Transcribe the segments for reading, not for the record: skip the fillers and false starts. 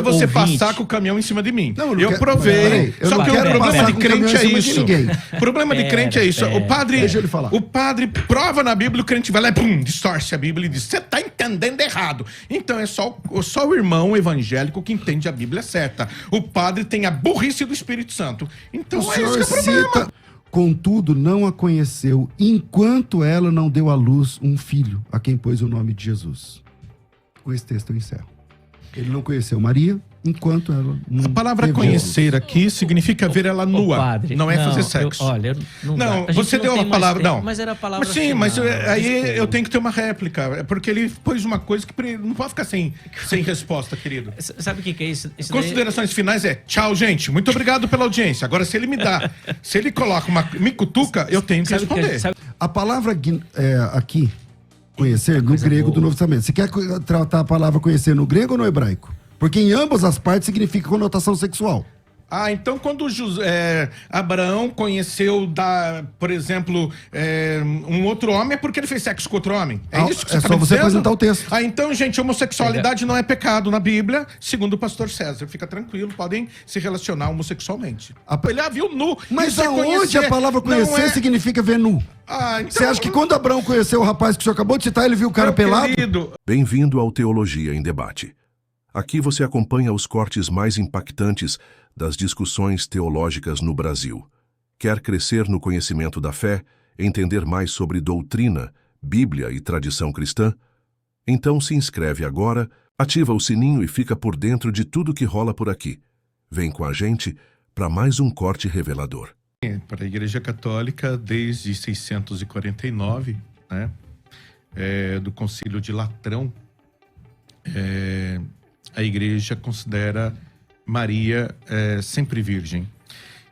você ouvinte... passar com o caminhão em cima de mim. Não, eu provei. Só que o problema de crente é isso. O problema de crente é isso. Deixa ele falar. O padre prova na Bíblia, o crente vai lá e pum, distorce a Bíblia e diz: você tá entendendo errado. Então é só o irmão evangélico que entende a Bíblia certa. O padre tem a burrice do Espírito Santo. Então O é isso que é o senhor problema. cita, contudo, não a conheceu, enquanto ela não deu à luz um filho, a quem pôs o nome de Jesus. Com esse texto eu encerro. Ele não conheceu Maria, enquanto ela não... A palavra conhecer aqui significa ver ela nua. Padre, não é fazer sexo. Não, você deu a palavra. Não. Mas era a palavra. Mas sim, final, mas aí desculpa. eu tenho que ter uma réplica. Porque ele pôs uma coisa que não pode ficar sem resposta, querido. Sabe o que é isso? Considerações finais é: tchau, gente. Muito obrigado pela audiência. Agora, se ele se ele coloca me cutuca, eu tenho que responder. A palavra aqui, conhecer, no grego do Novo Testamento. Você quer tratar a palavra conhecer no grego ou no hebraico? Porque em ambas as partes significa conotação sexual. Então quando Abraão conheceu, por exemplo, um outro homem, é porque ele fez sexo com outro homem? É isso que você está só me você dizendo? apresentar o texto. Então, gente, homossexualidade não é pecado na Bíblia, segundo o pastor César. Fica tranquilo, podem se relacionar homossexualmente. Ele viu nu. Mas isso é aonde conhecer. a palavra conhecer significa ver nu? Então, Você acha que quando Abraão conheceu o rapaz que o senhor acabou de citar, ele viu o cara pelado? Querido, Bem-vindo ao Teologia em Debate. Aqui você acompanha os cortes mais impactantes das discussões teológicas no Brasil. Quer crescer no conhecimento da fé, entender mais sobre doutrina, Bíblia e tradição cristã? Então se inscreve agora, ativa o sininho e fica por dentro de tudo que rola por aqui. Vem com a gente para mais um corte revelador. para a Igreja Católica, desde 649, né, do Concílio de Latrão, a Igreja considera Maria sempre virgem.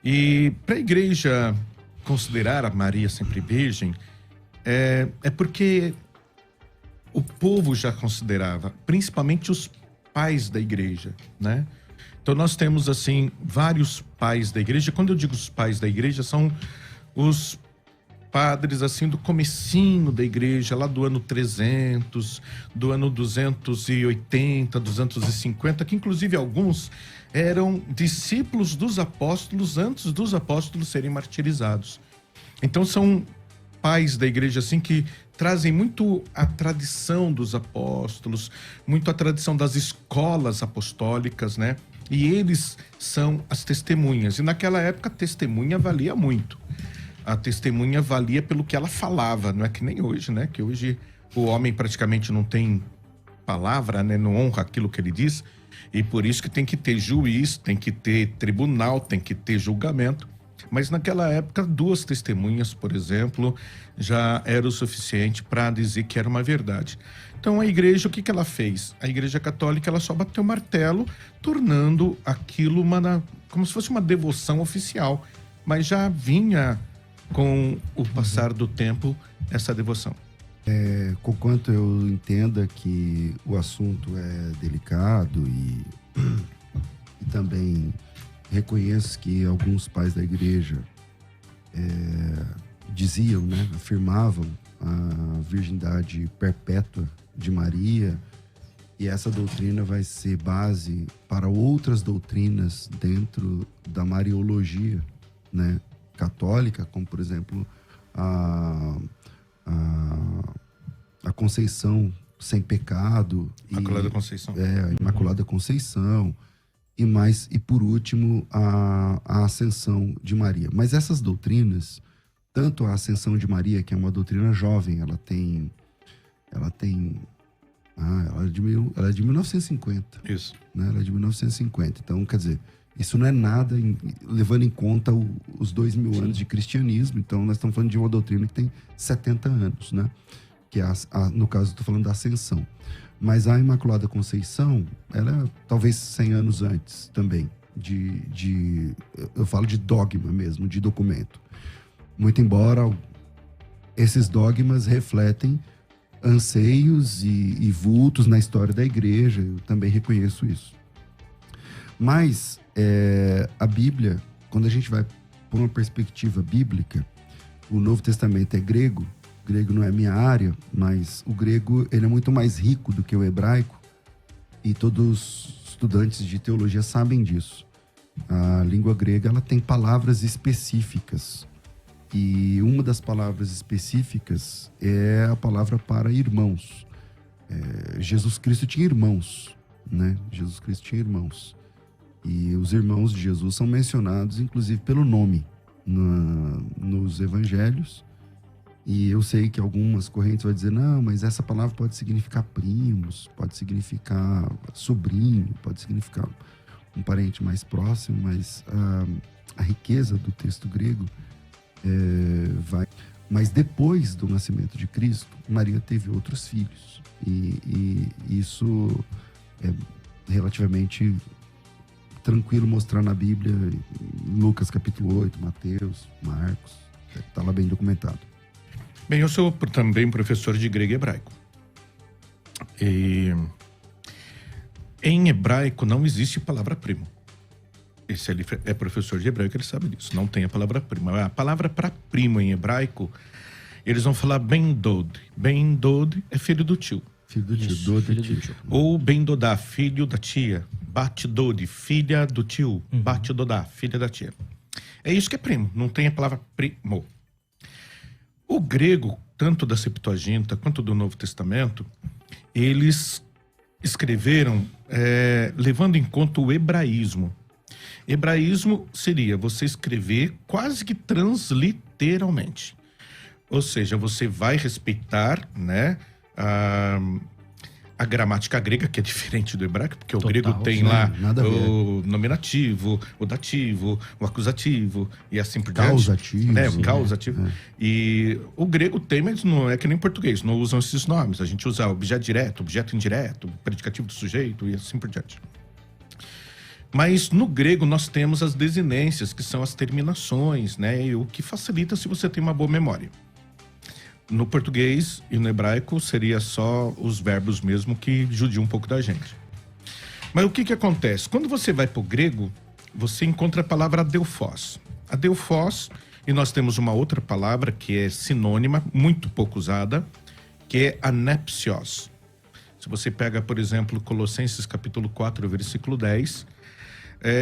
E para a Igreja considerar a Maria sempre virgem, é porque o povo já considerava, principalmente os pais da Igreja, né? Então nós temos, assim, vários pais da Igreja. Quando eu digo os pais da Igreja, são os padres, assim, do comecinho da Igreja, lá do ano 300, do ano 280, 250, que inclusive alguns eram discípulos dos apóstolos antes dos apóstolos serem martirizados. Então são pais da Igreja, assim, que trazem muito a tradição dos apóstolos, muito a tradição das escolas apostólicas, né? E eles são as testemunhas. E naquela época a testemunha valia muito. A testemunha valia pelo que ela falava, não é que nem hoje, né? Que hoje o homem praticamente não tem palavra, né? Não honra aquilo que ele diz. E por isso que tem que ter juiz, tem que ter tribunal, tem que ter julgamento. Mas naquela época, 2 testemunhas, por exemplo, já era o suficiente para dizer que era uma verdade. Então a igreja, o que ela fez? A Igreja Católica, ela só bateu o martelo, tornando aquilo como se fosse uma devoção oficial. Mas já vinha, com o passar do tempo, essa devoção. Conquanto eu entenda que o assunto é delicado e também reconheço que alguns pais da igreja diziam, né, afirmavam a virgindade perpétua de Maria, e essa doutrina vai ser base para outras doutrinas dentro da mariologia, né, católica, como por exemplo a Conceição sem pecado, Imaculada Conceição. A Imaculada Conceição. E por último, a Ascensão de Maria. Mas essas doutrinas, tanto a Ascensão de Maria, que é uma doutrina jovem, ela é de 1950. Isso. Né? Ela é de 1950. Então, quer dizer, isso não é nada levando em conta os 2000 anos de cristianismo. Então, nós estamos falando de uma doutrina que tem 70 anos, né? Que é no caso, estou falando da Ascensão. Mas a Imaculada Conceição, ela é talvez 100 anos antes também, eu falo de dogma mesmo, de documento. Muito embora esses dogmas refletem anseios e vultos na história da igreja, eu também reconheço isso. Mas a Bíblia, quando a gente vai por uma perspectiva bíblica, o Novo Testamento é grego. Grego não é minha área, mas o grego ele é muito mais rico do que o hebraico. E todos os estudantes de teologia sabem disso. A língua grega, ela tem palavras específicas. E uma das palavras específicas é a palavra para irmãos. Jesus Cristo tinha irmãos, né? Jesus Cristo tinha irmãos. E os irmãos de Jesus são mencionados, inclusive, pelo nome nos evangelhos. E eu sei que algumas correntes vão dizer, não, mas essa palavra pode significar primos, pode significar sobrinho, pode significar um parente mais próximo, mas a riqueza do texto grego vai... Mas depois do nascimento de Cristo, Maria teve outros filhos. E isso é relativamente tranquilo mostrar na Bíblia, Lucas capítulo 8, Mateus, Marcos, está lá bem documentado. Bem, eu sou também professor de grego e hebraico. E em hebraico não existe palavra primo. Esse ele é professor de hebraico, ele sabe disso. Não tem a palavra prima. A palavra para primo em hebraico, eles vão falar ben-dod. Ben-dod é filho do tio. Filho do tio, Isso, Dod filho é tio. do tio. Ou ben-dodá, filho da tia. Bat-dod, filha do tio. Bat-dodá, filha da tia. É isso que é primo. Não tem a palavra primo. O grego, tanto da Septuaginta quanto do Novo Testamento, eles escreveram levando em conta o hebraísmo. Hebraísmo seria você escrever quase que transliteralmente. Ou seja, você vai respeitar, né, a gramática grega, que é diferente do hebraico, porque Total, o grego tem sim, lá nada a ver. o nominativo, o dativo, o acusativo e assim por diante. Causativo. O causativo. E o grego tem, mas não é que nem português, não usam esses nomes. A gente usa objeto direto, objeto indireto, predicativo do sujeito e assim por diante. Mas no grego nós temos as desinências, que são as terminações, né? E o que facilita se você tem uma boa memória. No português e no hebraico seria só os verbos mesmo, que judiam um pouco da gente. Mas o que acontece? Quando você vai para o grego, você encontra a palavra adelphos. Adelphos, e nós temos uma outra palavra que é sinônima, muito pouco usada, que é anepsios. Se você pega, por exemplo, Colossenses capítulo 4, versículo 10,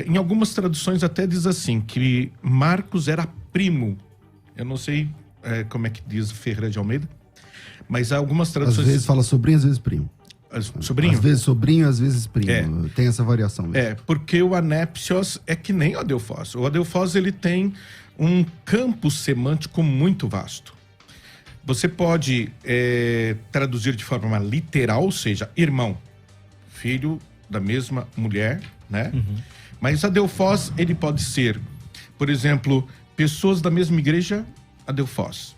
em algumas traduções até diz assim, que Marcos era primo. Eu não sei como é que diz Ferreira de Almeida, mas há algumas traduções... Às vezes fala sobrinho, às vezes primo. Sobrinho? Às vezes sobrinho, às vezes primo. Tem essa variação mesmo. Porque o anepsios é que nem o adelphos. O adelphos, ele tem um campo semântico muito vasto. Você pode traduzir de forma literal, ou seja, irmão, filho da mesma mulher, né? Mas adelphos, ele pode ser, por exemplo, pessoas da mesma igreja, adelphos.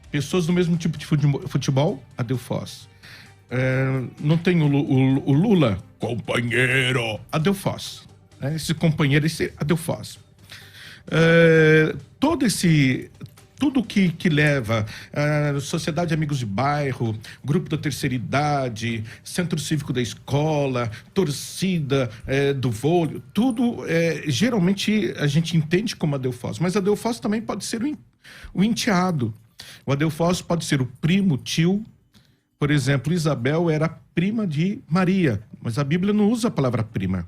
Pessoas do mesmo tipo de futebol, adelphos. Não tem o Lula, companheiro, adelphos. Esse companheiro, esse adelphos. Tudo que leva Sociedade de Amigos de Bairro, Grupo da Terceira Idade, Centro Cívico da Escola, torcida do vôlei, tudo geralmente a gente entende como adelphos, mas adelphos também pode ser o enteado. O adelphos pode ser o primo, tio. Por exemplo, Isabel era prima de Maria, mas a Bíblia não usa a palavra prima.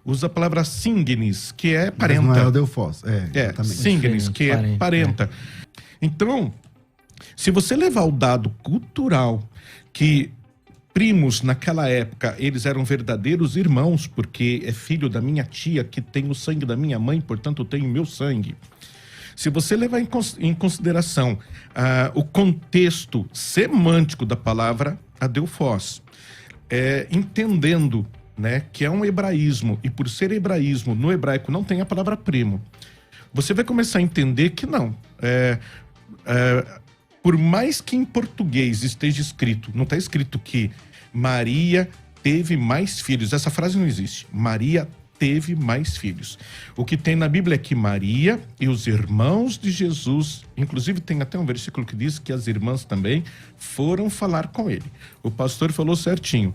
Usa a palavra signis, que é parenta. Mas não é adelphos. Exatamente. Signis, que é parenta. Então, se você levar o dado cultural que primos naquela época, eles eram verdadeiros irmãos, porque é filho da minha tia que tem o sangue da minha mãe, portanto tem o meu sangue. Se você levar em consideração o contexto semântico da palavra adelphos, entendendo, né, que é um hebraísmo, e por ser hebraísmo, no hebraico não tem a palavra primo, você vai começar a entender que não. Por mais que em português esteja escrito, não está escrito que Maria teve mais filhos. Essa frase não existe. Maria teve mais filhos. O que tem na Bíblia é que Maria e os irmãos de Jesus, inclusive tem até um versículo que diz que as irmãs também foram falar com ele. O pastor falou certinho.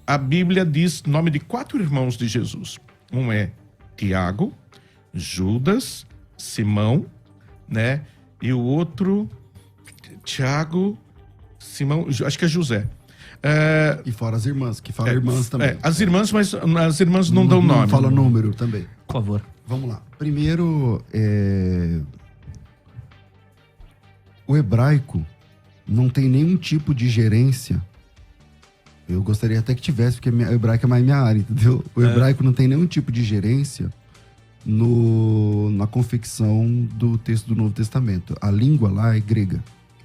A Bíblia diz o nome de 4 irmãos de Jesus. Um é Tiago, Judas, Simão, né? E o outro, Tiago, Simão, acho que é José. E fora as irmãs, que falam irmãs também. As irmãs, mas as irmãs não dão nome. Não fala número também. Por favor. Vamos lá. Primeiro, o hebraico não tem nenhum tipo de gerência. Eu gostaria até que tivesse, porque o hebraico é mais minha área, entendeu? O hebraico não tem nenhum tipo de gerência na confecção do texto do Novo Testamento. A língua lá é grega.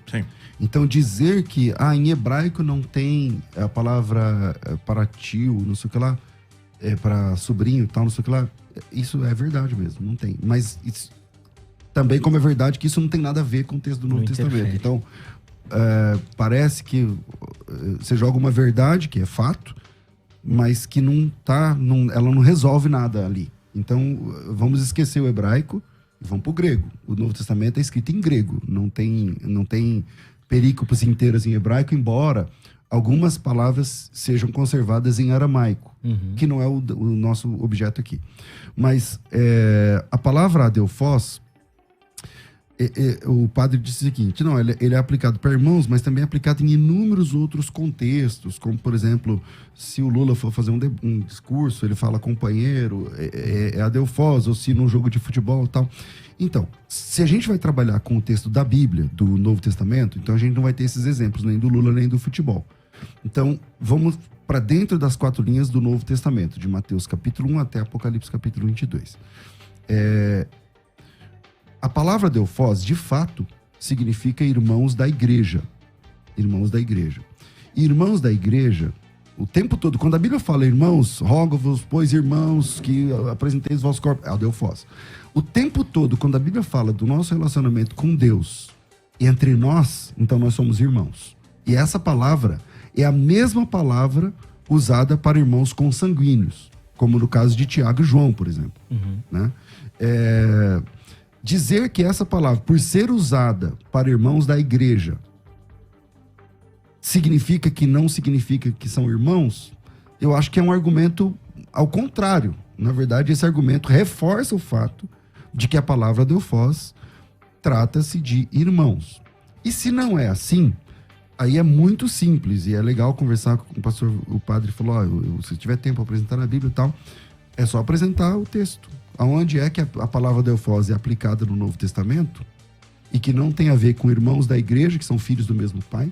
Sim. Então, dizer que em hebraico não tem a palavra para tio, não sei o que lá, para sobrinho e tal, não sei o que lá, isso é verdade mesmo, não tem. Mas isso, também como é verdade que isso não tem nada a ver com o texto do Novo Testamento. Então, parece que você joga uma verdade, que é fato, mas que ela não resolve nada ali. Então, vamos esquecer o hebraico e vamos para o grego. O Novo Testamento é escrito em grego, não tem perícopes inteiras em hebraico, embora algumas palavras sejam conservadas em aramaico, que não é o nosso objeto aqui. Mas a palavra adelphos, o padre disse o seguinte, não, ele é aplicado para irmãos, mas também é aplicado em inúmeros outros contextos, como, por exemplo, se o Lula for fazer um discurso, ele fala companheiro, é adelphos, ou se num jogo de futebol e tal. Então, se a gente vai trabalhar com o texto da Bíblia, do Novo Testamento, então a gente não vai ter esses exemplos, nem do Lula, nem do futebol. Então, vamos para dentro das 4 linhas do Novo Testamento, de Mateus capítulo 1 até Apocalipse capítulo 22. A palavra adelphos, de fato, significa irmãos da igreja. Irmãos da igreja. E irmãos da igreja, o tempo todo, quando a Bíblia fala irmãos, rogo-vos, pois irmãos, que apresenteis vossos corpos, é adelphos. O tempo todo, quando a Bíblia fala do nosso relacionamento com Deus e entre nós, então nós somos irmãos. E essa palavra é a mesma palavra usada para irmãos consanguíneos, como no caso de Tiago e João, por exemplo. Né? Dizer que essa palavra, por ser usada para irmãos da igreja, significa que não significa que são irmãos, eu acho que é um argumento ao contrário. Na verdade, esse argumento reforça o fato de que a palavra adelphos trata-se de irmãos. E se não é assim, aí é muito simples, e é legal conversar com o pastor, o padre falou, se tiver tempo para apresentar na Bíblia e tal, é só apresentar o texto. Aonde é que a palavra adelphos é aplicada no Novo Testamento e que não tem a ver com irmãos da igreja, que são filhos do mesmo pai,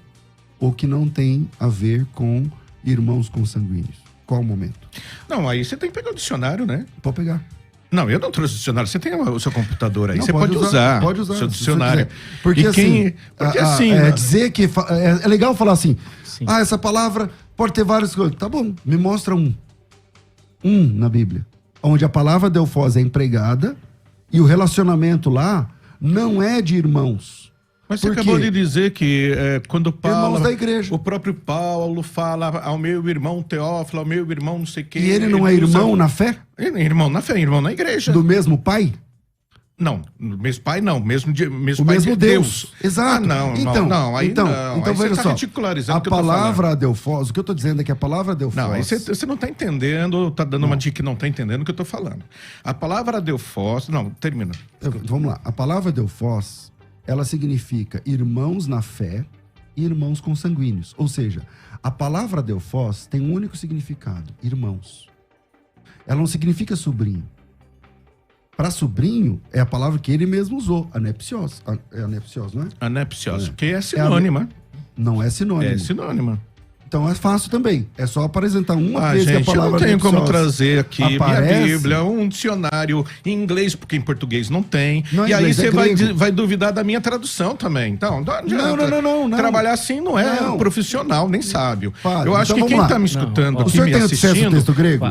ou que não tem a ver com irmãos consanguíneos? Qual o momento? Não, aí você tem que pegar o dicionário, né? Pode pegar. Não, eu não trouxe o dicionário. Você tem o seu computador aí. Não, você pode usar o seu dicionário. Porque assim, dizer que... É legal falar assim, Sim. Essa palavra pode ter várias coisas. Tá bom, me mostra um na Bíblia, onde a palavra adelphos é empregada e o relacionamento lá não é de irmãos. Mas você acabou de dizer que quando Paulo... Irmãos da igreja. O próprio Paulo fala ao meu irmão Teófilo, ao meu irmão não sei quem... E ele não é irmão na fé? Irmão na fé, irmão na igreja. Do mesmo pai? Não, mesmo pai não, mesmo O pai mesmo de Deus. Exato. Não, então, não, aí então, não. Então aí veja você só, ridicularizando a o que eu tô palavra falando. adelphos, o que eu tô dizendo é que a palavra adelphos... Não, aí você não tá entendendo, tá dando uma dica que não tá entendendo o que eu tô falando. A palavra adelphos... Não, termina. Vamos lá. A palavra adelphos, ela significa irmãos na fé e irmãos consanguíneos. Ou seja, a palavra adelphos tem um único significado, irmãos. Ela não significa sobrinho. Para sobrinho, é a palavra que ele mesmo usou, anepsios. É anepsios, não é? Anepsios, que é sinônima. Não é sinônimo. É sinônima. Então é fácil também. É só apresentar uma vez gente, que a palavra eu não tenho anepsios como trazer aqui aparece. minha Bíblia, um dicionário em inglês, porque em português não tem. Não é e aí inglês, você é vai, grego. vai duvidar da minha tradução também. Então, não adianta. Não. Trabalhar assim não é Não. profissional, nem sábio. Padre, Eu acho então que vamos quem lá. está me escutando Não, ó. O aqui, senhor me tem acesso ao assistindo, texto grego?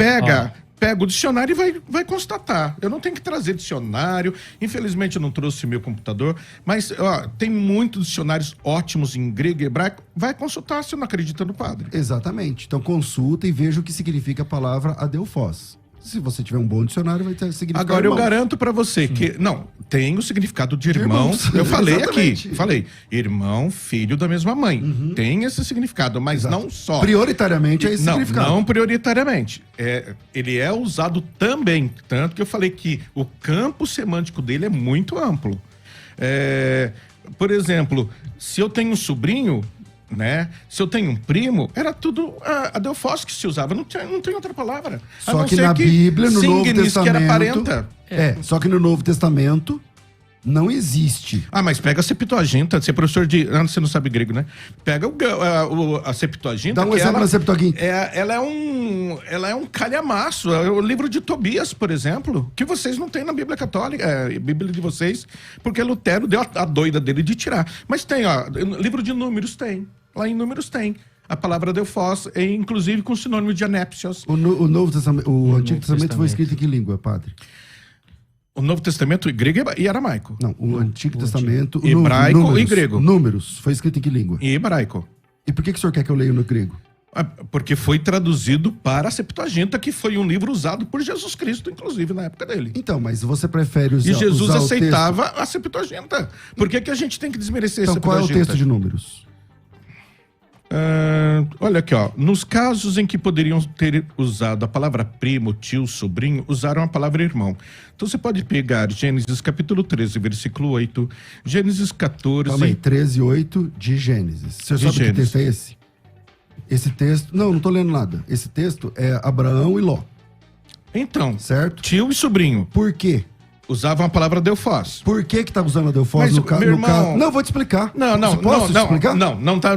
pega o dicionário e vai constatar. Eu não tenho que trazer dicionário. Infelizmente, eu não trouxe meu computador. Mas tem muitos dicionários ótimos em grego e hebraico. Vai consultar se não acredita no padre. Exatamente. Então consulta e veja o que significa a palavra adelphos. Se você tiver um bom dicionário, vai ter significado. Agora eu irmãos. garanto pra você que... Não, tem o significado de irmão. irmãos. Eu falei Exatamente. aqui. Falei, irmão, filho da mesma mãe. Tem esse significado, mas Exato. não só. Prioritariamente é esse Não, significado. não prioritariamente. Ele é usado também. Tanto que eu falei que o campo semântico dele é muito amplo. Por exemplo, se eu tenho um sobrinho, né? Se eu tenho um primo, era tudo a Delfos que se usava. Não tem outra palavra. A Só não que ser na Bíblia, no Novo Signis, que era Testamento... parenta. Só que no Novo Testamento não existe. Ah, mas pega a Septuaginta. Você é professor de... Ah, você não sabe grego, né? Pega a Septuaginta. Dá um exemplo na Septuaginta. Ela é um calhamaço. É o livro de Tobias, por exemplo, que vocês não têm na Bíblia Católica, a Bíblia de vocês, porque Lutero deu a doida dele de tirar. Mas tem, ó, livro de Números tem. Lá em Números tem. A palavra Delfos, inclusive com sinônimo de anépsios. O Novo Testamento, o Antigo Testamento foi escrito em que língua, padre? O Novo Testamento grego e aramaico. Não, o Antigo Testamento... Hebraico números, e grego. Números, foi escrito em que língua? E hebraico. E por que o senhor quer que eu leia no grego? Porque foi traduzido para a Septuaginta, que foi um livro usado por Jesus Cristo, inclusive, na época dele. Então, mas você prefere usar... E Jesus usar aceitava a Septuaginta. Por que a gente tem que desmerecer a Septuaginta? Então, qual é o texto de Números? Olha aqui, ó. Nos casos em que poderiam ter usado a palavra primo, tio, sobrinho, usaram a palavra irmão. Então você pode pegar Gênesis capítulo 13, versículo 8, Gênesis 14... Calma aí, 13, 8 de Gênesis. Você sabe que texto é esse? Esse texto... Não tô lendo nada. Esse texto é Abraão e Ló. Então, certo? Tio e sobrinho. Por quê? Usavam a palavra Delfos. Por que tá usando a Delfos no caso? Não, vou te explicar.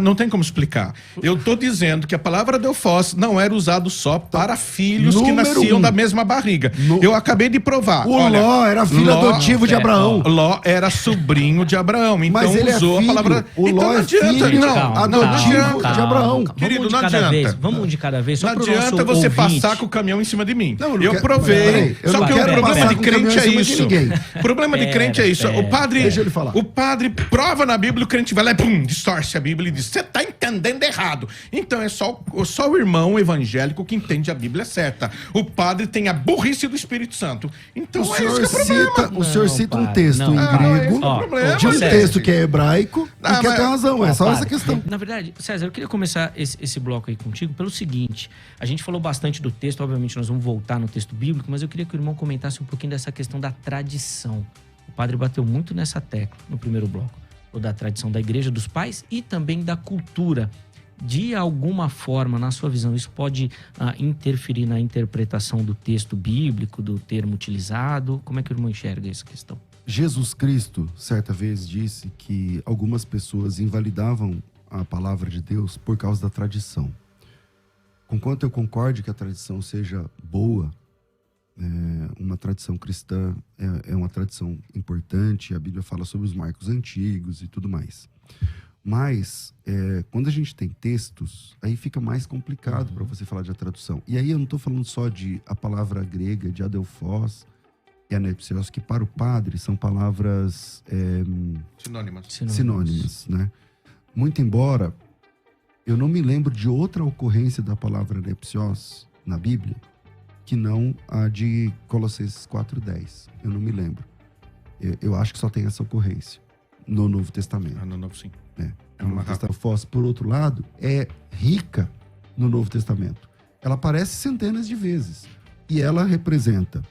Não tem como explicar. Eu tô dizendo que a palavra Delfos não era usado só para filhos que nasciam da mesma barriga. Eu acabei de provar. Ló era filho adotivo de Abraão. Ló era sobrinho de Abraão, então mas ele usou a palavra... O Ló é filho adotivo de Abraão. Querido, não adianta. Vamos um de cada vez. Não adianta você passar com o caminhão em cima de mim. Eu provei. Só que o problema de crente é isso. O problema de crente é isso. Deixa ele falar. O padre prova na Bíblia, o crente vai lá e pum, distorce a Bíblia e diz: você tá entendendo errado. Então é só o irmão evangélico que entende a Bíblia certa. O padre tem a burrice do Espírito Santo. Então o senhor cita um texto em grego de um texto que é hebraico e quer ter razão. É só essa questão. Na verdade, César, eu queria começar esse bloco aí contigo pelo seguinte. A gente falou bastante do texto, obviamente nós vamos voltar no texto bíblico, mas eu queria que o irmão comentasse um pouquinho dessa questão da tradição. O padre bateu muito nessa tecla no primeiro bloco, ou da tradição da igreja, dos pais e também da cultura. De alguma forma, na sua visão, isso pode interferir na interpretação do texto bíblico, do termo utilizado? Como é que o irmão enxerga essa questão? Jesus Cristo, certa vez, disse que algumas pessoas invalidavam a palavra de Deus por causa da tradição. Conquanto eu concorde que a tradição seja boa, uma tradição cristã é uma tradição importante, a Bíblia fala sobre os marcos antigos e tudo mais. Mas, quando a gente tem textos, aí fica mais complicado para você falar de tradução. E aí eu não estou falando só de a palavra grega, de adelphos e anepsios, que para o padre são palavras sinônimas, né? Muito embora eu não me lembro de outra ocorrência da palavra anepsios na Bíblia que não a de Colossenses 4:10. Eu não me lembro. Eu acho que só tem essa ocorrência no Novo Testamento. No Novo, sim. Adelphos, por outro lado, é rica no Novo Testamento. Ela aparece centenas de vezes. E ela representa,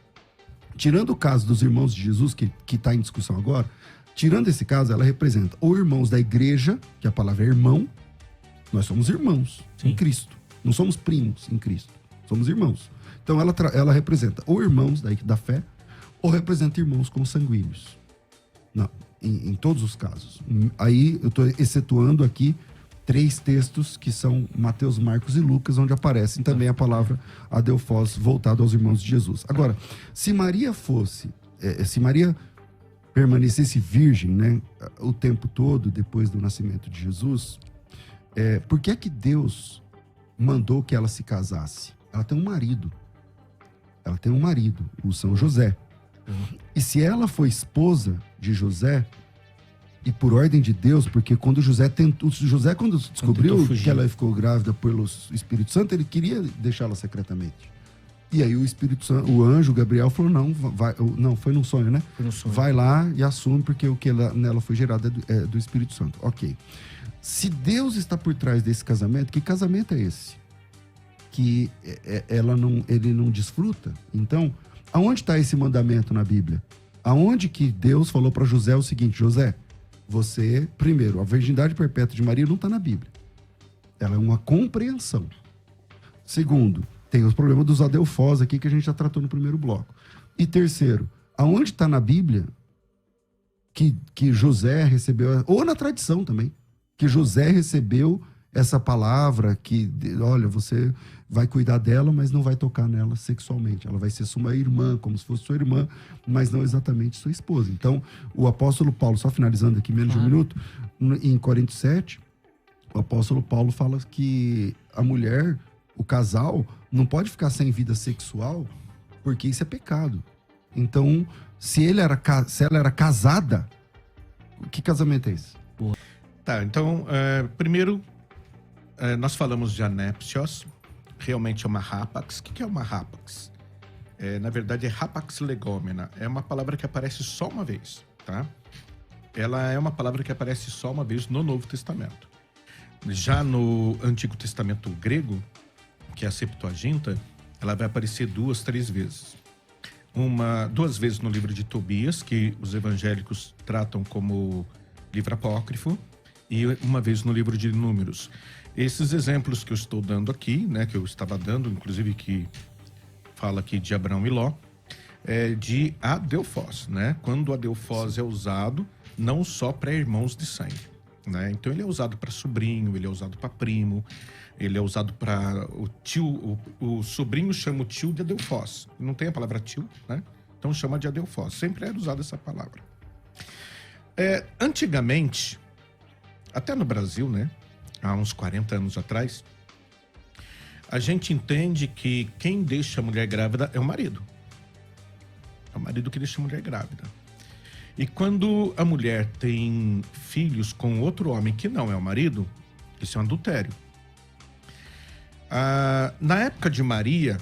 tirando o caso dos irmãos de Jesus, que está em discussão agora, tirando esse caso, ela representa ou irmãos da igreja, que a palavra é irmão. Nós somos irmãos em Cristo. Não somos primos em Cristo. Somos irmãos. Então ela representa ou irmãos da fé, ou representa irmãos consanguíneos. Não, em todos os casos. Aí eu estou excetuando aqui 3 textos que são Mateus, Marcos e Lucas, onde aparecem também a palavra adelphos voltado aos irmãos de Jesus. Agora, se Maria permanecesse virgem, né, o tempo todo depois do nascimento de Jesus, por que é que Deus mandou que ela se casasse? Ela tem um marido. O São José. E se ela foi esposa de José, e por ordem de Deus, porque quando José quando descobriu que ela ficou grávida pelo Espírito Santo, ele queria deixá-la secretamente. E aí o Espírito Santo, o anjo Gabriel falou: não, foi num sonho, né? Foi num sonho. Vai lá e assume, porque o que nela foi gerado é do Espírito Santo. Ok. Se Deus está por trás desse casamento, que casamento é esse? Que ele não desfruta? Então, aonde está esse mandamento na Bíblia? Aonde que Deus falou para José o seguinte: José, você, primeiro, a virgindade perpétua de Maria não está na Bíblia. Ela é uma compreensão. Segundo, tem os problemas dos adelfós aqui que a gente já tratou no primeiro bloco. E terceiro, aonde está na Bíblia que José recebeu, ou na tradição também, que José recebeu essa palavra que, olha, você vai cuidar dela, mas não vai tocar nela sexualmente. Ela vai ser sua irmã, como se fosse sua irmã, mas não exatamente sua esposa. Então, o apóstolo Paulo, só finalizando aqui menos de um minuto, em Coríntios 7, o apóstolo Paulo fala que a mulher, o casal, não pode ficar sem vida sexual, porque isso é pecado. Então, se ela era casada, que casamento é esse? Tá, então, primeiro, nós falamos de anépsios, realmente é uma rápax. O que é uma rápax? Na verdade, é rápax legomena. É uma palavra que aparece só uma vez, tá? Ela é uma palavra que aparece só uma vez no Novo Testamento. Já no Antigo Testamento grego, que é a Septuaginta, ela vai aparecer 2, 3 vezes. 2 vezes no livro de Tobias, que os evangélicos tratam como livro apócrifo, e uma vez no livro de Números. Esses exemplos que eu estou dando aqui, né, que eu estava dando, inclusive que fala aqui de Abraão e Ló, é de adelfós, né? Quando o adelfós é usado não só para irmãos de sangue, né? Então ele é usado para sobrinho, ele é usado para primo, ele é usado para o tio, o sobrinho chama o tio de adelfós. Não tem a palavra tio, né? Então chama de adelfós. Sempre era usada essa palavra. Antigamente, até no Brasil, né? Há uns 40 anos atrás, a gente entende que quem deixa a mulher grávida é o marido. É o marido que deixa a mulher grávida. E quando a mulher tem filhos com outro homem que não é o marido, isso é um adultério. Na época de Maria,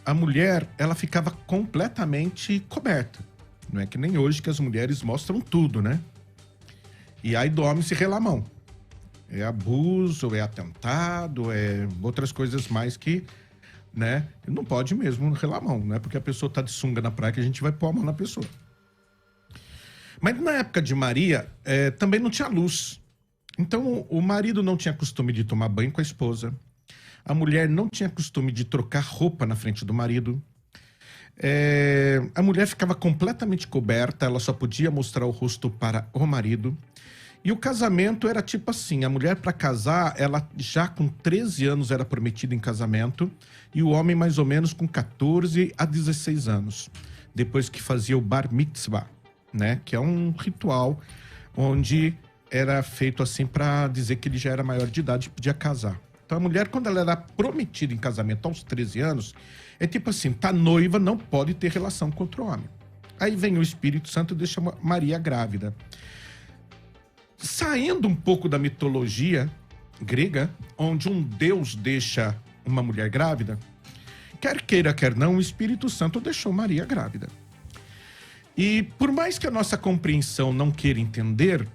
a mulher, ela ficava completamente coberta. Não é que nem hoje que as mulheres mostram tudo, né? E aí do homem se rela a mão. É abuso, é atentado, é outras coisas mais que, né? Não pode mesmo relar a mão, né? Porque a pessoa tá de sunga na praia que a gente vai pôr a mão na pessoa. Mas na época de Maria, também não tinha luz. Então o marido não tinha costume de tomar banho com a esposa. A mulher não tinha costume de trocar roupa na frente do marido. A mulher ficava completamente coberta, ela só podia mostrar o rosto para o marido. E o casamento era tipo assim, a mulher para casar, ela já com 13 anos era prometida em casamento, e o homem mais ou menos com 14 a 16 anos, depois que fazia o bar mitzvah, né? Que é um ritual onde era feito assim para dizer que ele já era maior de idade e podia casar. Então a mulher, quando ela era prometida em casamento aos 13 anos, é tipo assim, tá noiva, não pode ter relação com outro homem. Aí vem o Espírito Santo e deixa Maria grávida. Saindo um pouco da mitologia grega, onde um deus deixa uma mulher grávida, quer queira, quer não, o Espírito Santo deixou Maria grávida. E por mais que a nossa compreensão não queira entender,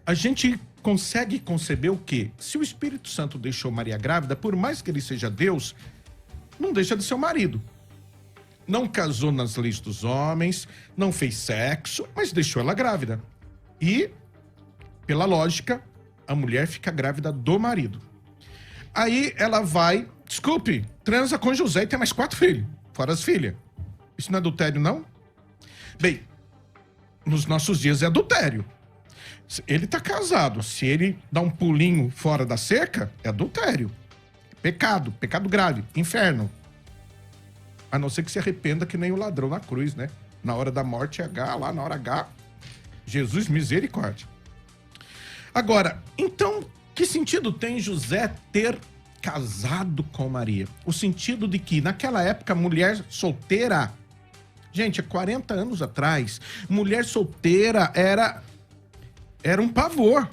a gente consegue conceber o quê? Se o Espírito Santo deixou Maria grávida, por mais que ele seja Deus, não deixa de ser o marido. Não casou nas leis dos homens, não fez sexo, mas deixou ela grávida. E, pela lógica, a mulher fica grávida do marido. Aí ela vai, transa com José e tem mais 4 filhos, fora as filhas. Isso não é adultério, não? Bem, nos nossos dias é adultério. Ele tá casado, se ele dá um pulinho fora da cerca, é adultério. Pecado grave, inferno. A não ser que se arrependa que nem o ladrão na cruz, né? Na hora da morte H, lá na hora H, Jesus, misericórdia. Agora, então, que sentido tem José ter casado com Maria? O sentido de que, naquela época, mulher solteira... Gente, há 40 anos atrás, mulher solteira era um pavor.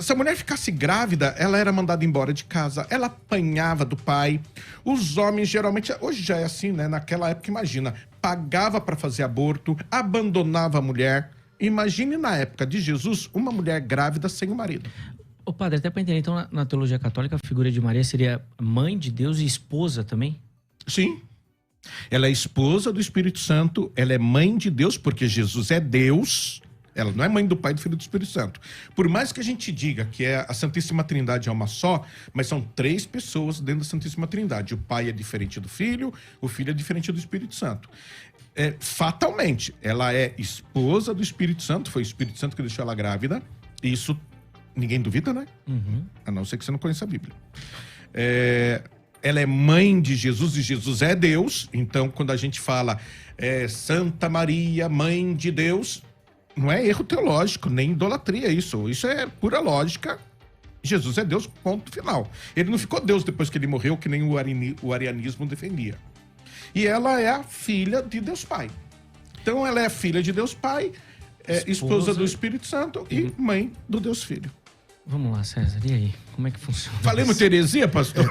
Se a mulher ficasse grávida, ela era mandada embora de casa, ela apanhava do pai. Os homens, geralmente, hoje já é assim, né? Naquela época, imagina, pagava para fazer aborto, abandonava a mulher. Imagine na época de Jesus, uma mulher grávida sem o marido. Ô padre, até para entender, então, na teologia católica, a figura de Maria seria mãe de Deus e esposa também? Sim. Ela é esposa do Espírito Santo, ela é mãe de Deus, porque Jesus é Deus, Ela não é mãe do Pai, do Filho e do Espírito Santo. Por mais que a gente diga que a Santíssima Trindade é uma só, mas são 3 pessoas dentro da Santíssima Trindade. O Pai é diferente do Filho, o Filho é diferente do Espírito Santo. Fatalmente, ela é esposa do Espírito Santo, foi o Espírito Santo que deixou ela grávida. Isso ninguém duvida, né? A não ser que você não conheça a Bíblia. Ela é mãe de Jesus e Jesus é Deus. Então, quando a gente fala Santa Maria, Mãe de Deus, não é erro teológico, nem idolatria isso. Isso é pura lógica. Jesus é Deus, ponto final. Ele não ficou Deus depois que ele morreu, que nem o arianismo defendia. E ela é a filha de Deus Pai. Então, ela é filha de Deus Pai, esposa do Espírito Santo e mãe do Deus Filho. Vamos lá, César, e aí? Como é que funciona? Falei muita heresia, pastor?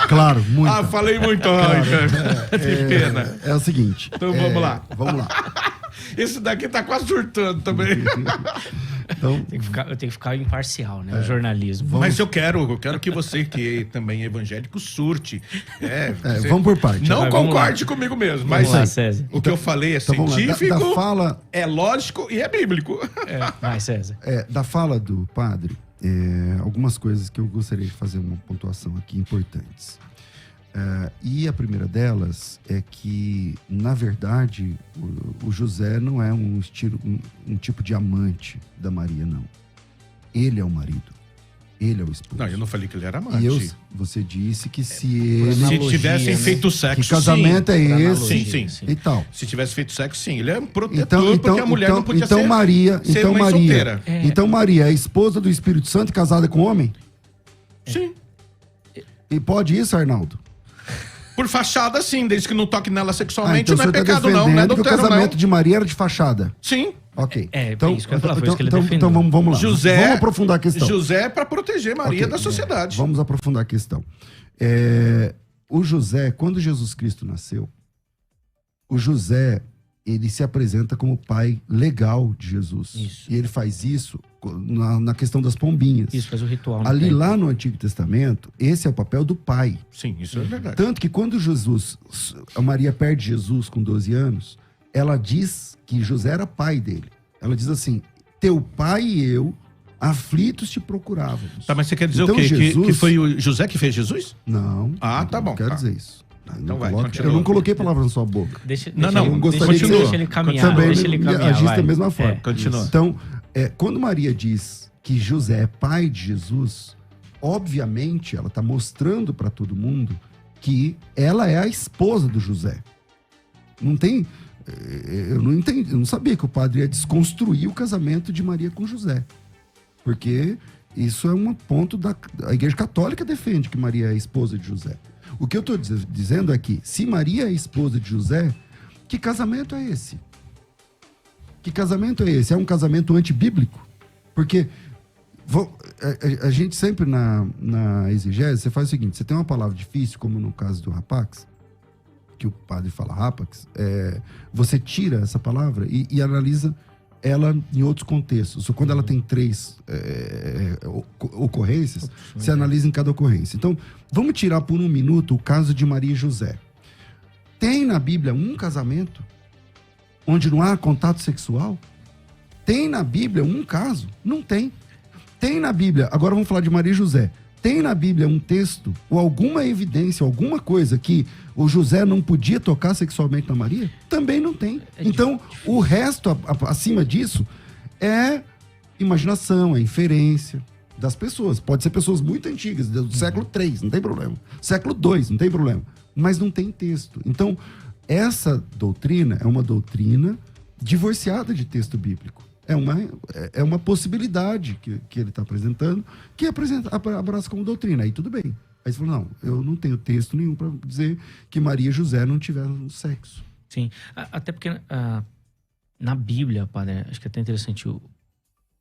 Claro, muito. Ah, falei muito. Ai, que pena. É o seguinte. Então vamos lá. Vamos lá. Esse daqui tá quase surtando também. Então, Eu tenho que ficar imparcial, né? O jornalismo. Mas eu quero que você, que também é evangélico, surte. vamos por parte. Não Vai, vamos concorde comigo mesmo, mas Vamos lá, César. o que eu falei é vamos lá. científico, Da fala, é lógico e é bíblico. Vai, César. da fala do padre, algumas coisas que eu gostaria de fazer uma pontuação aqui importantes. E a primeira delas é que, na verdade, o José não é um tipo de amante da Maria, não. Ele é o marido. Ele é o esposo. Não, eu não falei que ele era amante. Você disse que se ele... Se tivessem né? feito sexo, Que casamento sim. é esse? Sim. E tal. Se tivesse feito sexo, sim. Ele é um protetor, porque a mulher não podia então ser Maria, então mãe Maria, solteira. então Maria é esposa do Espírito Santo e casada com homem? Sim. E pode isso, Arnaldo? Por fachada, sim. Desde que não toque nela sexualmente, então não é você tá pecado, não. Não é defendendo que o adultério, casamento não. de Maria era de fachada. Sim. Ok. Isso que eu ia falar, foi isso que ele defendeu. Então vamos lá. José, vamos aprofundar a questão. José é para proteger Maria Ok, da sociedade. Vamos aprofundar a questão. O José, quando Jesus Cristo nasceu, o José, ele se apresenta como o pai legal de Jesus. Isso. E ele faz isso na questão das pombinhas. Isso, faz o ritual. no Ali templo. lá no Antigo Testamento, esse é o papel do pai. Sim, isso é verdade. Tanto que quando a Maria perde Jesus com 12 anos, ela diz que José era pai dele. Ela diz assim, teu pai e eu, aflitos te procurávamos. Tá, mas você quer dizer Então, o quê? Jesus- Que foi o José que fez Jesus? Não. Ah, tá bom, Não quero tá. dizer isso. Então vai, continua. Eu não coloquei palavras na sua boca. Não, eu não gostaria de continua. Deixa ele caminhar, Também deixa ele caminhar, agisse vai. da mesma forma. Continua. Então, quando Maria diz que José é pai de Jesus, obviamente ela está mostrando para todo mundo que ela é a esposa do José. Não tem... Eu não entendi, eu não sabia que o padre ia desconstruir o casamento de Maria com José. Porque isso é um ponto a Igreja Católica defende que Maria é a esposa de José. O que eu estou dizendo é que, se Maria é a esposa de José, que casamento é esse? Que casamento é esse? É um casamento antibíblico? Porque a gente sempre na exegese, você faz o seguinte, você tem uma palavra difícil, como no caso do rapax, que o padre fala rapax, você tira essa palavra e analisa ela em outros contextos. Quando ela tem 3 ocorrências, você analisa em cada ocorrência. Então, vamos tirar por um minuto o caso de Maria e José. Tem na Bíblia um casamento onde não há contato sexual? Tem na Bíblia um caso? Não tem. Tem na Bíblia, agora vamos falar de Maria e José. Tem na Bíblia um texto ou alguma evidência, alguma coisa que o José não podia tocar sexualmente na Maria? Também não tem. Então, o resto acima disso é imaginação, é inferência das pessoas. Pode ser pessoas muito antigas, do século III, não tem problema. Século II, não tem problema. Mas não tem texto. Então, essa doutrina é uma doutrina divorciada de texto bíblico. É uma possibilidade que ele está apresentando, que abraça como doutrina. Aí tudo bem. Aí você falou, não, eu não tenho texto nenhum para dizer que Maria e José não tiveram sexo. Sim, até porque na Bíblia, padre, acho que é até interessante o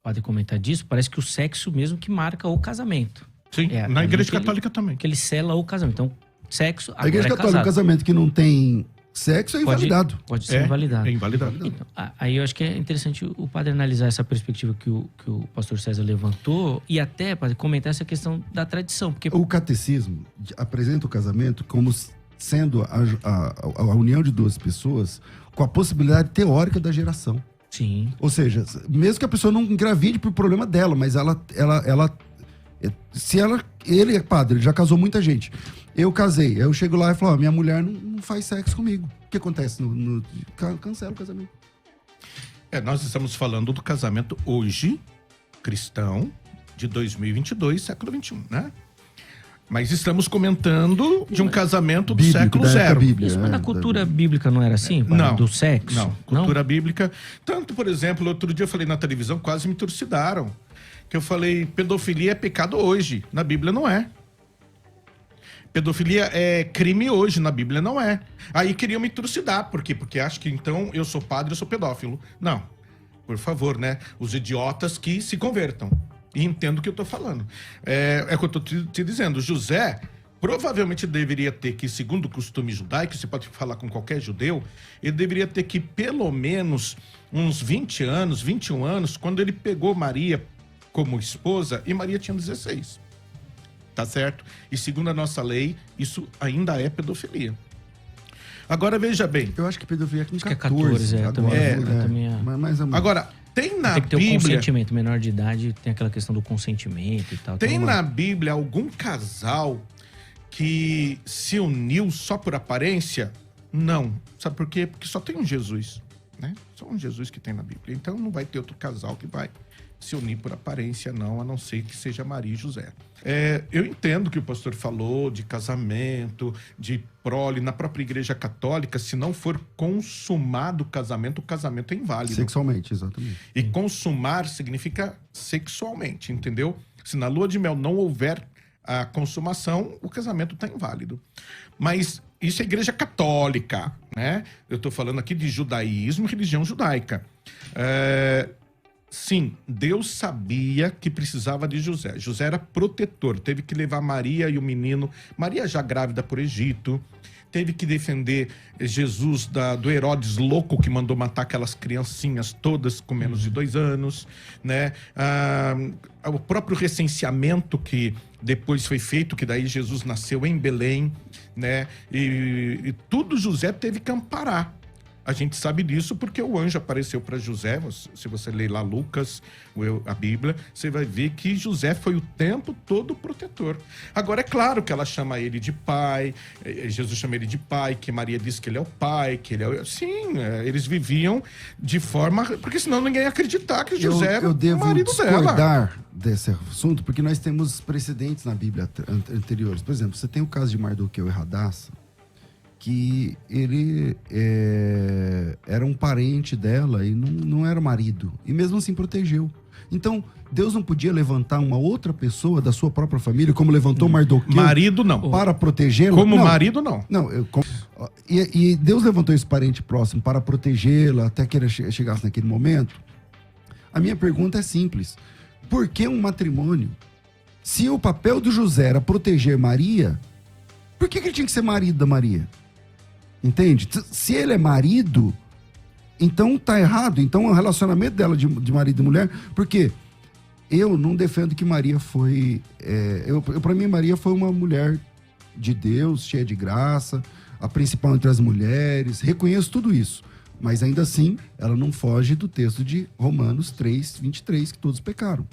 padre comentar disso, parece que o sexo mesmo que marca o casamento. Sim, na Igreja Católica também. Que ele sela o casamento. Então, sexo, agora A Igreja Católica, o casamento que não tem sexo é invalidado. Pode ser invalidado. É invalidado. Então, aí eu acho que é interessante o padre analisar essa perspectiva que o pastor César levantou e até, padre, comentar essa questão da tradição. Porque O catecismo apresenta o casamento como sendo a união de 2 pessoas com a possibilidade teórica da geração. Sim. Ou seja, mesmo que a pessoa não engravide por problema dela, mas ele é padre, ele já casou muita gente. Eu casei, eu chego lá e falo, minha mulher não faz sexo comigo. O que acontece? Cancela o casamento. Nós estamos falando do casamento hoje, cristão, de 2022, século XXI, né? Mas estamos comentando de um casamento do Bíblico, século da época zero. bíblica, Isso, mas na cultura bíblica não era assim? Não. Do sexo? Não, cultura bíblica. Tanto, por exemplo, outro dia eu falei na televisão, quase me trucidaram. Que eu falei, pedofilia é pecado hoje, na Bíblia não é. Pedofilia é crime hoje, na Bíblia não é. Aí queriam me trucidar, por quê? Porque acho que então eu sou padre, eu sou pedófilo. Não, por favor, né? Os idiotas que se convertam. E entendo o que eu tô falando. É o que eu tô te dizendo. José provavelmente deveria ter que, segundo o costume judaico, você pode falar com qualquer judeu, ele deveria ter que pelo menos uns 20 anos, 21 anos, quando ele pegou Maria como esposa, e Maria tinha 16. Tá certo? E segundo a nossa lei, isso ainda é pedofilia. Agora, veja bem. Eu acho que pedofilia é com 14. Que é 14, agora, também é. Mas, Agora, tem na tem que ter Bíblia... o consentimento. Menor de idade tem aquela questão do consentimento e tal. Tem na Bíblia algum casal que se uniu só por aparência? Não. Sabe por quê? Porque só tem um Jesus, né? Só um Jesus que tem na Bíblia. Então não vai ter outro casal que vai se unir por aparência, não, a não ser que seja Maria e José. Eu entendo que o pastor falou de casamento, de prole. Na própria Igreja Católica, se não for consumado o casamento é inválido. Sexualmente, exatamente. E consumar significa sexualmente, entendeu? Se na lua de mel não houver a consumação, o casamento está inválido. Mas isso é Igreja Católica, né? Eu estou falando aqui de judaísmo e religião judaica. Sim, Deus sabia que precisava de José. José era protetor, teve que levar Maria e o menino, Maria já grávida por Egito, teve que defender Jesus do Herodes louco que mandou matar aquelas criancinhas todas com menos de 2 anos, né? O próprio recenseamento que depois foi feito, que daí Jesus nasceu em Belém, né? E tudo José teve que amparar. A gente sabe disso porque o anjo apareceu para José. Se você ler lá Lucas, a Bíblia, você vai ver que José foi o tempo todo protetor. Agora, é claro que ela chama ele de pai, Jesus chama ele de pai, que Maria diz que ele é o pai, que ele é... Sim, eles viviam de forma... Porque senão ninguém ia acreditar que José era o marido dela. Eu devo discordar desse assunto, porque nós temos precedentes na Bíblia anteriores. Por exemplo, você tem o caso de Mardoqueu e Radassa, que ele era um parente dela e não era marido. E mesmo assim protegeu. Então, Deus não podia levantar uma outra pessoa da sua própria família, como levantou Mardoqueu. Marido, não. Para protegê-la. Como marido, não. Não, e Deus levantou esse parente próximo para protegê-la até que ele chegasse naquele momento. A minha pergunta é simples. Por que um matrimônio? Se o papel do José era proteger Maria, por que ele tinha que ser marido da Maria? Entende? Se ele é marido, então tá errado. Então o relacionamento dela de marido e mulher... Porque eu não defendo que Maria foi... Para mim, Maria foi uma mulher de Deus, cheia de graça, a principal entre as mulheres. Reconheço tudo isso. Mas ainda assim, ela não foge do texto de Romanos 3, 23, que todos pecaram.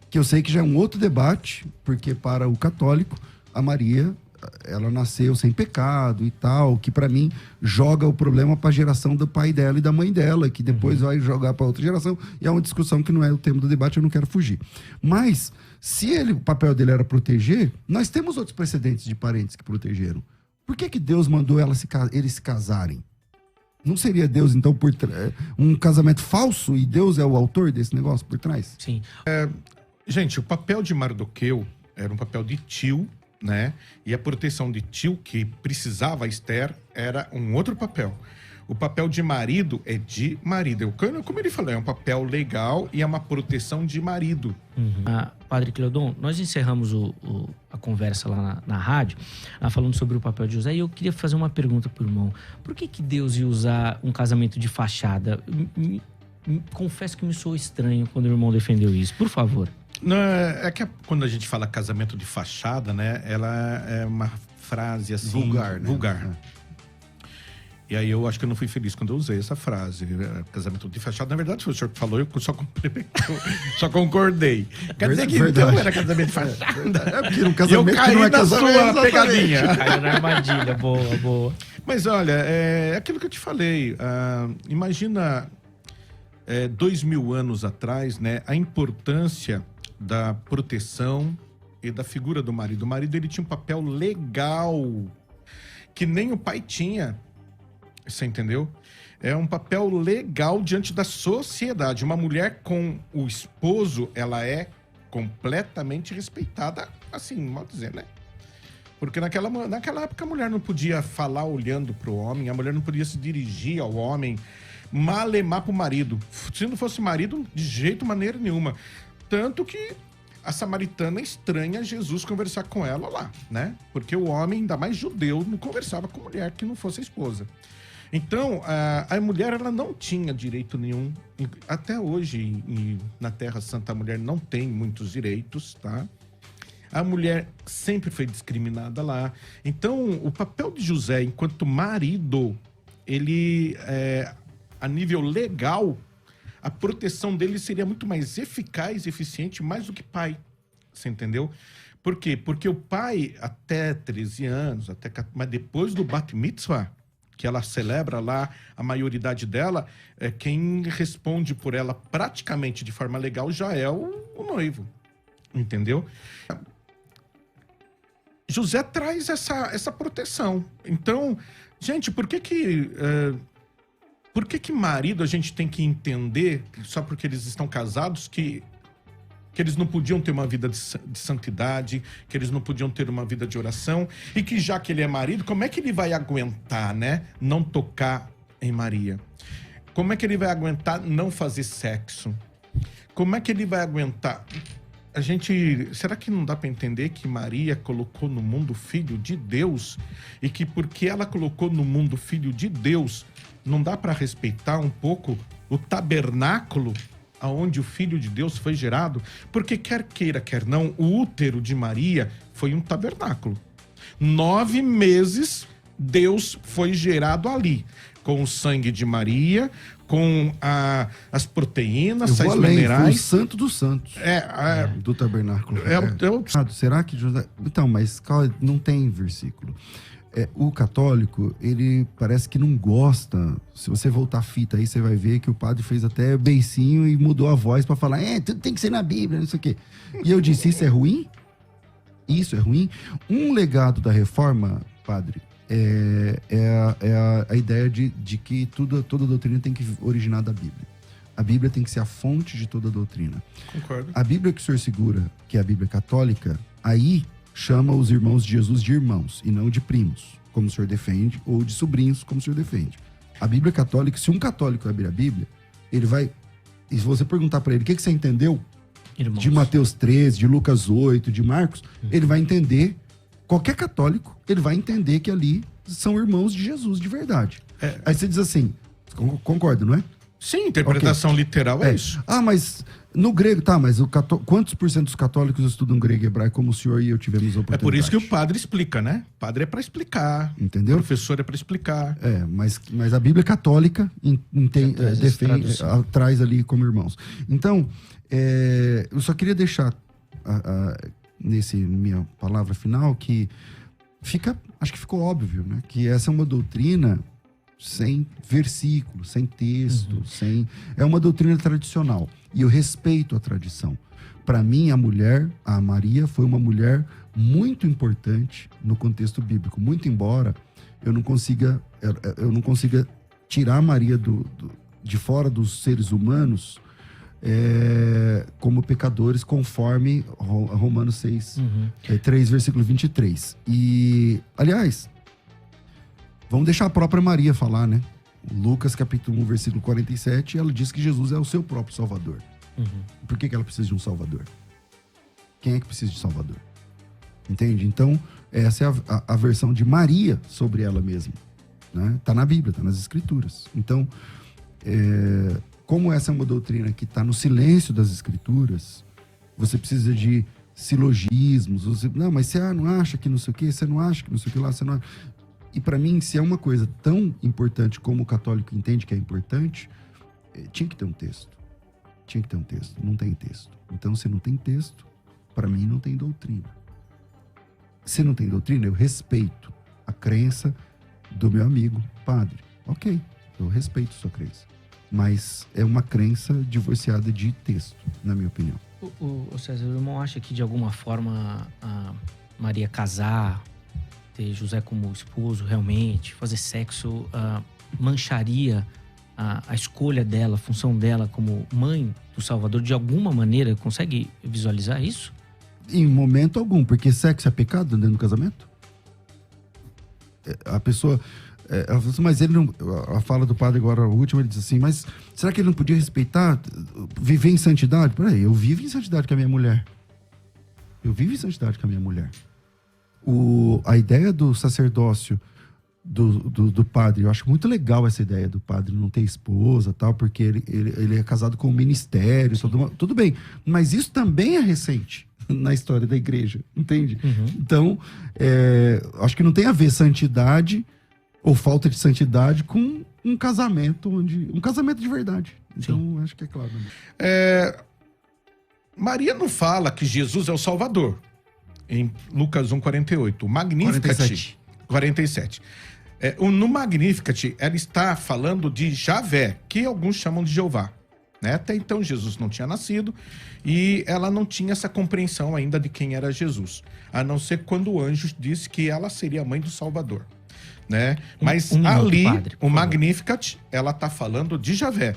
Que eu sei que já é um outro debate, porque para o católico, a Maria... ela nasceu sem pecado e tal, que pra mim joga o problema pra geração do pai dela e da mãe dela, que depois vai jogar pra outra geração, e é uma discussão que não é o tema do debate, eu não quero fugir. Mas, se o papel dele era proteger, nós temos outros precedentes de parentes que protegeram. Por que Deus mandou eles se casarem? Não seria Deus, então, um casamento falso, e Deus é o autor desse negócio por trás? Sim. Gente, o papel de Mardoqueu era um papel de tio, né? E a proteção de tio que precisava Esther era um outro papel. O papel de marido é de marido. Como ele falou, é um papel legal e é uma proteção de marido. Padre Cleodon, nós encerramos a conversa lá na rádio, falando sobre o papel de José, e eu queria fazer uma pergunta pro irmão. Por que Deus ia usar um casamento de fachada? Confesso que me soou estranho quando o irmão defendeu isso. Por favor. Não, é que quando a gente fala casamento de fachada, né? Ela é uma frase assim... Vulgar, né? Vulgar. E aí eu acho que eu não fui feliz quando eu usei essa frase. Casamento de fachada, na verdade, foi o senhor que falou, eu só concordei. Quer dizer que então era casamento de fachada. É porque um casamento eu caí que não é na casamento, sua pegadinha. Caiu na armadilha, boa, boa. Mas olha, é aquilo que eu te falei. Imagina 2000 anos atrás, né, a importância da proteção e da figura do marido. O marido, ele tinha um papel legal que nem o pai tinha. Você entendeu? É um papel legal diante da sociedade. Uma mulher com o esposo, ela é completamente respeitada, assim, mal dizer, né? Porque naquela época a mulher não podia falar olhando pro homem, a mulher não podia se dirigir ao homem, malemar pro marido. Se não fosse marido, de jeito, maneira nenhuma. Tanto que a samaritana estranha Jesus conversar com ela lá, né? Porque o homem, ainda mais judeu, não conversava com mulher que não fosse a esposa. Então, a mulher, ela não tinha direito nenhum. Até hoje, na Terra Santa, a mulher não tem muitos direitos, tá? A mulher sempre foi discriminada lá. Então, o papel de José, enquanto marido, ele, a nível legal, a proteção dele seria muito mais eficaz e eficiente, mais do que pai. Você entendeu? Por quê? Porque o pai, até 13 anos, mas depois do Bat Mitzvah, que ela celebra lá a maioridade dela, quem responde por ela praticamente de forma legal já é o noivo. Entendeu? José traz essa proteção. Então, gente, por que marido a gente tem que entender, só porque eles estão casados, que eles não podiam ter uma vida de santidade, que eles não podiam ter uma vida de oração, e que já que ele é marido, como é que ele vai aguentar, né, não tocar em Maria? Como é que ele vai aguentar não fazer sexo? Como é que ele vai aguentar? Será que não dá para entender que Maria colocou no mundo o Filho de Deus, e que porque ela colocou no mundo o Filho de Deus, não dá para respeitar um pouco o tabernáculo aonde o Filho de Deus foi gerado? Porque quer queira, quer não, o útero de Maria foi um tabernáculo. 9 meses Deus foi gerado ali, com o sangue de Maria, com as proteínas, sais minerais. Foi o santo dos santos. Do tabernáculo. Será que José... Então, mas não tem versículo. O católico, ele parece que não gosta. Se você voltar a fita aí, você vai ver que o padre fez até beicinho e mudou a voz para falar, tudo tem que ser na Bíblia, não sei o quê. E eu disse, isso é ruim? Isso é ruim? Um legado da reforma, padre, é a ideia de que toda doutrina tem que originar da Bíblia. A Bíblia tem que ser a fonte de toda doutrina. Concordo. A Bíblia que o senhor segura, que é a Bíblia católica, aí chama os irmãos de Jesus de irmãos e não de primos, como o senhor defende, ou de sobrinhos, como o senhor defende. A Bíblia católica, se um católico abrir a Bíblia, ele vai... E se você perguntar para ele o que você entendeu Irmãos. De Mateus 13, de Lucas 8, de Marcos, ele vai entender, qualquer católico, ele vai entender que ali são irmãos de Jesus de verdade. Aí você diz assim, concorda, não é? Sim, interpretação literal é isso. Mas no grego, mas quantos por cento dos católicos estudam grego e hebraico como o senhor e eu tivemos a oportunidade? É por isso que o padre explica, né? O padre é para explicar. Entendeu? O professor é para explicar. Mas a Bíblia católica traz ali como irmãos. Então, eu só queria deixar minha palavra final que acho que ficou óbvio, né? Que essa é uma doutrina sem versículo, sem texto, é uma doutrina tradicional. E eu respeito a tradição. Para mim, a Maria, foi uma mulher muito importante no contexto bíblico. Muito embora eu não consiga tirar a Maria de fora dos seres humanos como pecadores, conforme Romanos 6, 3, versículo 23. E, aliás, vamos deixar a própria Maria falar, né? Lucas, capítulo 1, versículo 47, ela diz que Jesus é o seu próprio Salvador. Por que ela precisa de um Salvador? Quem é que precisa de Salvador? Entende? Então, essa é a versão de Maria sobre ela mesma. Né? Tá na Bíblia, tá nas Escrituras. Então, como essa é uma doutrina que está no silêncio das Escrituras, você precisa de silogismos. Não, mas você não acha que não sei o quê? Você não acha que não sei o que lá? Você não... E para mim, se é uma coisa tão importante como o católico entende que é importante, tinha que ter um texto. Tinha que ter um texto. Não tem texto. Então, se não tem texto, para mim não tem doutrina. Se não tem doutrina, eu respeito a crença do meu amigo padre. Ok, eu respeito sua crença. Mas é uma crença divorciada de texto, na minha opinião. O César, o irmão acha que de alguma forma a Maria casar, ter José como esposo realmente, fazer sexo, mancharia a escolha dela, a função dela como mãe do Salvador de alguma maneira? Consegue visualizar isso? Em momento algum, porque sexo é pecado dentro do casamento? A pessoa... ela falou assim, mas ele não... A fala do padre agora, a última, ele diz assim, mas será que ele não podia respeitar, viver em santidade? Peraí, eu vivo em santidade com a minha mulher. Eu vivo em santidade com a minha mulher. A ideia do sacerdócio do padre, eu acho muito legal essa ideia do padre não ter esposa, tal, porque ele é casado com o ministério, tudo bem. Mas isso também é recente na história da igreja, entende? Uhum. Então, acho que não tem a ver santidade ou falta de santidade com um casamento de verdade. Então, acho que é claro. Maria não fala que Jesus é o Salvador. Em Lucas 1,48. O Magnificat... 47. No Magnificat, ela está falando de Javé, que alguns chamam de Jeová. Né? Até então, Jesus não tinha nascido e ela não tinha essa compreensão ainda de quem era Jesus. A não ser quando o anjo disse que ela seria a mãe do Salvador. Né? Mas ali, padre, o Magnificat, ela está falando de Javé.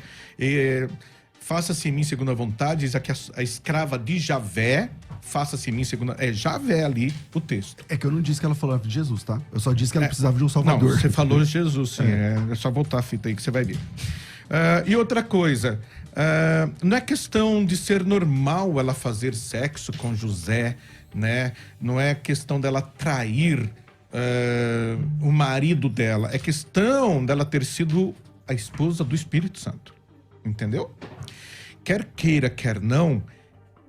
Faça-se em mim segundo a vontade, diz aqui a escrava de Javé, faça-se em mim segundo... É Javé ali o texto. É que eu não disse que ela falava de Jesus, tá? Eu só disse que ela precisava de um Salvador. Não, você falou de Jesus, sim. É só voltar a fita aí que você vai ver. E outra coisa, não é questão de ser normal ela fazer sexo com José, né? Não é questão dela trair o marido dela. É questão dela ter sido a esposa do Espírito Santo. Entendeu? Quer queira, quer não,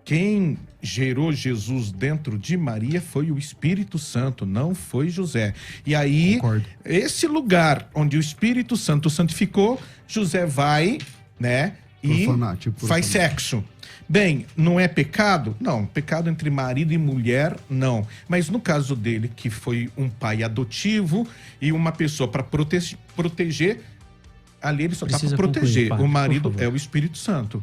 quem gerou Jesus dentro de Maria foi o Espírito Santo, não foi José. E aí, concordo. Esse lugar onde o Espírito Santo santificou, José vai, né, e faz sexo. Bem, não é pecado? Não, pecado entre marido e mulher, não. Mas no caso dele, que foi um pai adotivo e uma pessoa para proteger, ali ele só está para proteger. Concluir, padre, o marido é o Espírito Santo.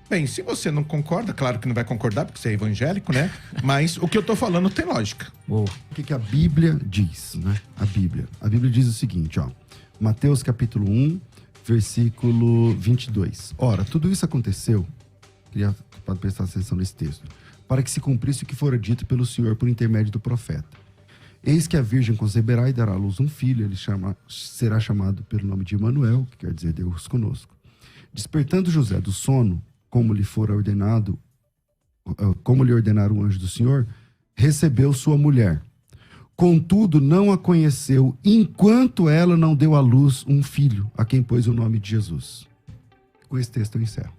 Bem, se você não concorda, claro que não vai concordar, porque você é evangélico, né? Mas o que eu tô falando tem lógica. O que a Bíblia diz, né? A Bíblia diz o seguinte, ó. Mateus capítulo 1, versículo 22. Ora, tudo isso aconteceu, queria prestar atenção nesse texto, para que se cumprisse o que fora dito pelo Senhor por intermédio do profeta. Eis que a virgem conceberá e dará à luz um filho, ele será chamado pelo nome de Emanuel, que quer dizer Deus conosco. Despertando José do sono, como lhe ordenara o anjo do Senhor, recebeu sua mulher. Contudo, não a conheceu, enquanto ela não deu à luz um filho, a quem pôs o nome de Jesus. Com esse texto eu encerro.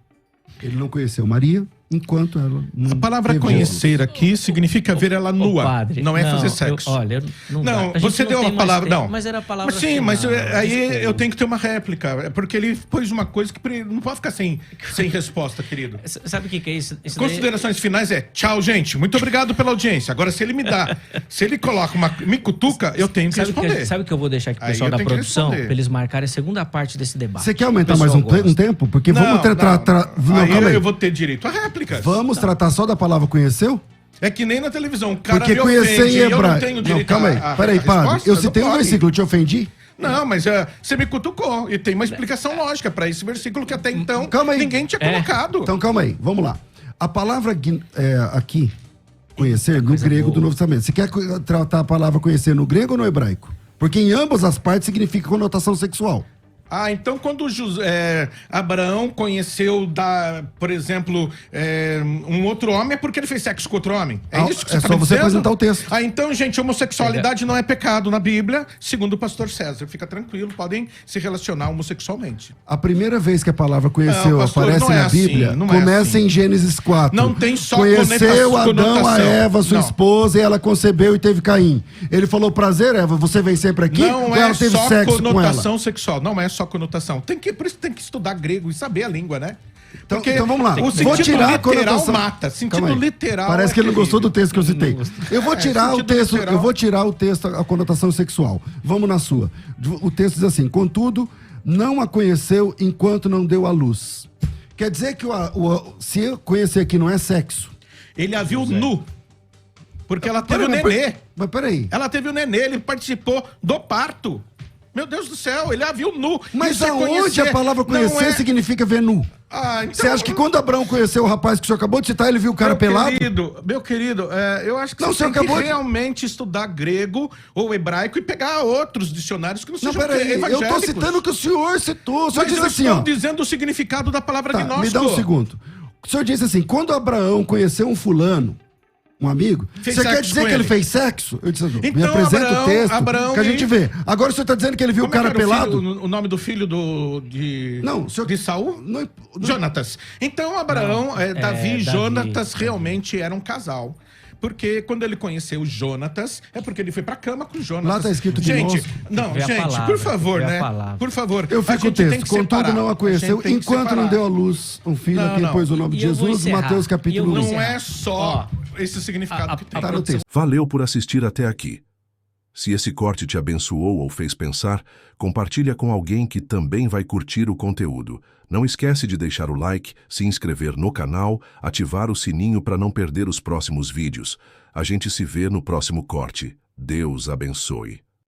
Ele não conheceu Maria, enquanto ela não... A palavra conhecer aqui significa ver ela nua, padre, não é fazer sexo. Não, você deu a palavra... Não, mas era a palavra... Mas sim, mas aí eu tenho que ter uma réplica, porque ele pôs uma coisa que não pode ficar sem resposta, querido. Sabe o que é isso? Considerações finais tchau, gente, muito obrigado pela audiência. Agora, se ele coloca me cutuca, eu tenho que responder. Sabe o que eu vou deixar aqui pro pessoal da produção? Pra eles marcarem a segunda parte desse debate. Você quer aumentar mais um tempo? Porque vamos tratar... Aí eu vou ter direito a réplica. Vamos tratar só da palavra conheceu? É que nem na televisão, o cara porque me conhecer ofende, em hebraico. Eu não tenho direito calma aí, peraí, padre. Eu citei um versículo, te ofendi? Não, mas você me cutucou. E tem uma explicação lógica para esse versículo que até então ninguém tinha colocado. Então calma aí, vamos lá. A palavra aqui, conhecer, no grego do Novo Testamento. Você quer tratar a palavra conhecer no grego ou no hebraico? Porque em ambas as partes significa conotação sexual. Ah, então quando Abraão conheceu, por exemplo, um outro homem, é porque ele fez sexo com outro homem? É isso que você É tá só me você dizendo? apresentar o texto. Ah, então, gente, homossexualidade não é pecado na Bíblia, segundo o pastor César. Fica tranquilo, podem se relacionar homossexualmente. A primeira vez que a palavra conheceu Não, pastor, aparece não é na assim, Bíblia, não é começa assim. em Gênesis 4. Não tem só Conheceu Adão a conotação. Eva, sua Não. esposa, e ela concebeu e teve Caim. Ele falou, prazer, Eva, você vem sempre aqui? Não Ou é ela teve só sexo com ela? conotação sexual. Não é só conotação. Por isso tem que estudar grego e saber a língua, né? Então vamos lá. O Vou sentido tirar a literal conotação. mata. Sentido Calma aí. literal. Parece que ele não gostou do texto que eu citei. Eu vou tirar o sentido texto, literal. eu vou tirar o texto, a conotação sexual. Vamos na sua. O texto diz assim: contudo, não a conheceu enquanto não deu à luz. Quer dizer que se eu conhecer aqui não é sexo. Ele a viu nu. Porque ela teve o nenê. Mas peraí. Ela teve o nenê, ele participou do parto. Meu Deus do céu, ele a viu nu. Mas Isso é aonde conhecer. a palavra Não conhecer é- significa ver nu? Ah, então... Você acha que quando Abraão conheceu o rapaz que o senhor acabou de citar, ele viu o cara pelado? Meu querido, eu acho que Não, você você tem que acabou de- realmente estudar grego ou hebraico e pegar outros dicionários que não Não, sejam peraí, eu tô evangélicos. citando o que o senhor citou. O senhor Mas diz eu assim, estou ó. dizendo o significado da palavra Tá, gnóstico. me dá um segundo. O senhor disse assim, quando Abraão conheceu um fulano, um amigo, Fez você quer sexo dizer com que ele ele. fez sexo? Eu disse, me Então, apresenta o texto Abraão que a gente e- vê. Agora o senhor tá dizendo que ele viu o Como é cara que era pelado? o nome do filho de Não, o senhor... de Saul? Não, Jonatas. Então, Abraão, Davi e Davi. Jonatas realmente eram um casal. Porque quando ele conheceu Jonatas, é porque ele foi pra cama com Jonatas. Lá tá escrito Gente, gnóstico. não, Vê a gente, palavra, por favor, vê a né? palavra. Por favor. Eu a fico o gente tem texto. que Contudo, separar. não a conheceu gente tem que enquanto não separar. deu à luz um filho Não, a quem não. pôs o nome de E eu vou Jesus, encerrar. Mateus E eu capítulo vou 1. Não encerrar. é só Ó, esse significado que tem. Tá no texto. Valeu por assistir até aqui. Se esse corte te abençoou ou fez pensar, compartilha com alguém que também vai curtir o conteúdo. Não esquece de deixar o like, se inscrever no canal, ativar o sininho para não perder os próximos vídeos. A gente se vê no próximo corte. Deus abençoe.